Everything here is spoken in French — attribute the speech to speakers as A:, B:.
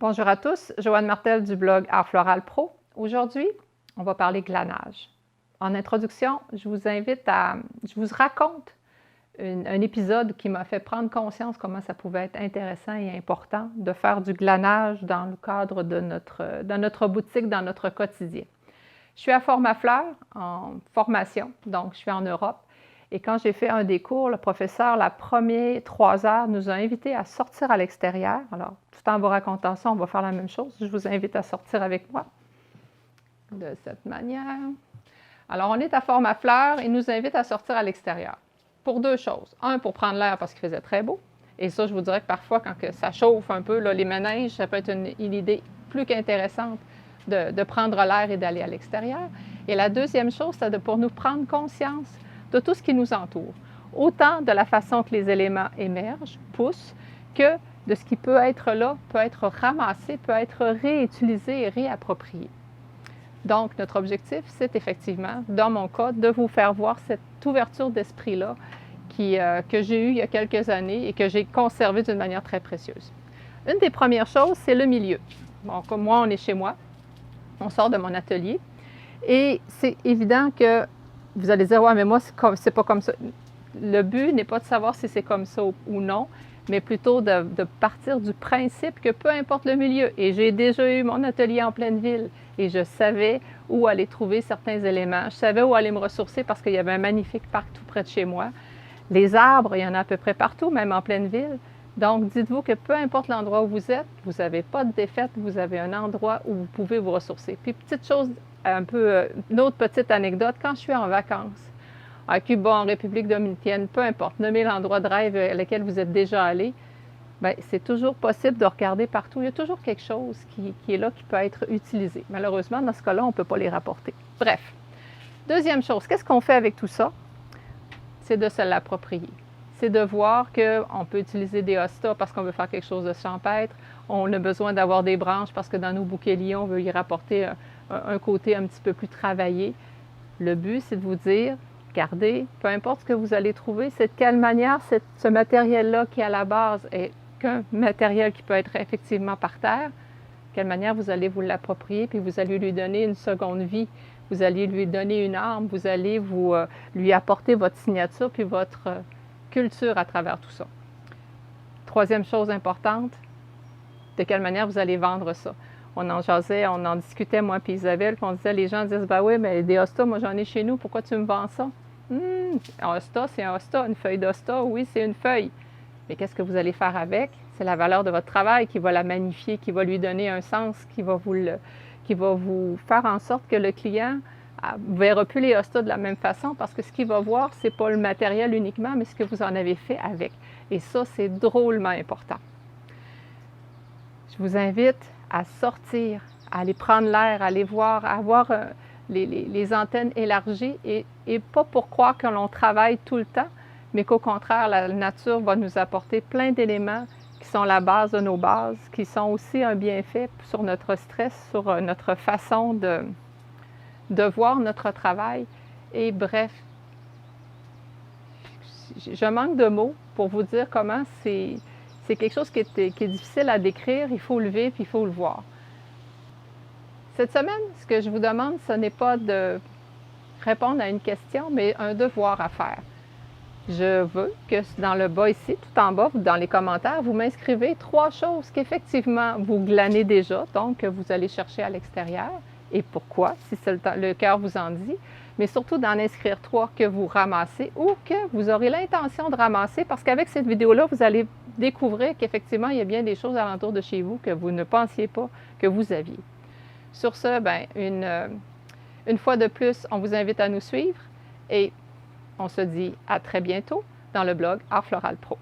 A: Bonjour à tous, Joanne Martel du blog Art Floral Pro. Aujourd'hui, on va parler glanage. En introduction, je vous raconte un épisode qui m'a fait prendre conscience comment ça pouvait être intéressant et important de faire du glanage dans le cadre de notre boutique, dans notre quotidien. Je suis à Formafleur en formation, donc je suis en Europe. Et quand j'ai fait un des cours, le professeur, la première 3 heures, nous a invités à sortir à l'extérieur. Alors, tout en vous racontant ça, on va faire la même chose. Je vous invite à sortir avec moi de cette manière. Alors, on est à Formafleur et nous invite à sortir à l'extérieur pour 2 choses. Un, pour prendre l'air parce qu'il faisait très beau. Et ça, je vous dirais que parfois, quand ça chauffe un peu, là, les manèges, ça peut être une idée plus qu'intéressante de prendre l'air et d'aller à l'extérieur. Et la deuxième chose, c'est pour nous prendre conscience de tout ce qui nous entoure, autant de la façon que les éléments émergent, poussent, que de ce qui peut être là, peut être ramassé, peut être réutilisé et réapproprié. Donc, notre objectif, c'est effectivement, dans mon cas, de vous faire voir cette ouverture d'esprit-là que j'ai eue il y a quelques années et que j'ai conservée d'une manière très précieuse. Une des premières choses, c'est le milieu. Bon, comme moi, on est chez moi, on sort de mon atelier et c'est évident que vous allez dire, ouais, mais moi, c'est pas comme ça. Le but n'est pas de savoir si c'est comme ça ou non, mais plutôt de partir du principe que peu importe le milieu. Et j'ai déjà eu mon atelier en pleine ville et je savais où aller trouver certains éléments. Je savais où aller me ressourcer parce qu'il y avait un magnifique parc tout près de chez moi. Les arbres, il y en a à peu près partout, même en pleine ville. Donc, dites-vous que peu importe l'endroit où vous êtes, vous n'avez pas de défaite, vous avez un endroit où vous pouvez vous ressourcer. Puis, petite chose, une autre petite anecdote, quand je suis en vacances, à Cuba, en République dominicaine, peu importe, nommez l'endroit de rêve à lequel vous êtes déjà allé, bien, c'est toujours possible de regarder partout. Il y a toujours quelque chose qui est là, qui peut être utilisé. Malheureusement, dans ce cas-là, on ne peut pas les rapporter. Bref. Deuxième chose, qu'est-ce qu'on fait avec tout ça? C'est de se l'approprier. C'est de voir qu'on peut utiliser des hostas parce qu'on veut faire quelque chose de champêtre. On a besoin d'avoir des branches parce que dans nos bouqueliers, on veut y rapporter un côté un petit peu plus travaillé. Le but, c'est de vous dire, regardez, peu importe ce que vous allez trouver, c'est de quelle manière ce matériel-là qui à la base est qu'un matériel qui peut être effectivement par terre, de quelle manière vous allez vous l'approprier, puis vous allez lui donner une seconde vie. Vous allez lui donner une arme, vous allez lui apporter votre signature puis votre culture à travers tout ça. Troisième chose importante, de quelle manière vous allez vendre ça. On en jasait, on en discutait, moi et Isabelle, puis on disait, les gens disent, ben oui, mais des hostas, moi j'en ai chez nous, pourquoi tu me vends ça? Un hosta, c'est un hosta, une feuille d'hosta, oui, c'est une feuille. Mais qu'est-ce que vous allez faire avec? C'est la valeur de votre travail qui va la magnifier, qui va lui donner un sens, qui va vous faire en sorte que le client ne verra plus les hostas de la même façon parce que ce qu'il va voir, ce n'est pas le matériel uniquement, mais ce que vous en avez fait avec. Et ça, c'est drôlement important. Je vous invite à sortir, à aller prendre l'air, à aller voir, à avoir les antennes élargies et pas pour croire que l'on travaille tout le temps, mais qu'au contraire, la nature va nous apporter plein d'éléments qui sont la base de nos bases, qui sont aussi un bienfait sur notre stress, sur notre façon de voir notre travail. Et bref, je manque de mots pour vous dire comment c'est quelque chose qui est difficile à décrire. Il faut le vivre, puis il faut le voir. Cette semaine, ce que je vous demande, ce n'est pas de répondre à une question, mais un devoir à faire. Je veux que dans le bas ici, tout en bas, dans les commentaires, vous m'inscrivez 3 choses qu'effectivement vous glanez déjà, donc que vous allez chercher à l'extérieur, et pourquoi, si le cœur vous en dit, mais surtout d'en inscrire 3 que vous ramassez ou que vous aurez l'intention de ramasser, parce qu'avec cette vidéo-là, vous allez découvrir qu'effectivement, il y a bien des choses alentour de chez vous que vous ne pensiez pas que vous aviez. Sur ce, bien, une fois de plus, on vous invite à nous suivre et on se dit à très bientôt dans le blog Art Floral Pro.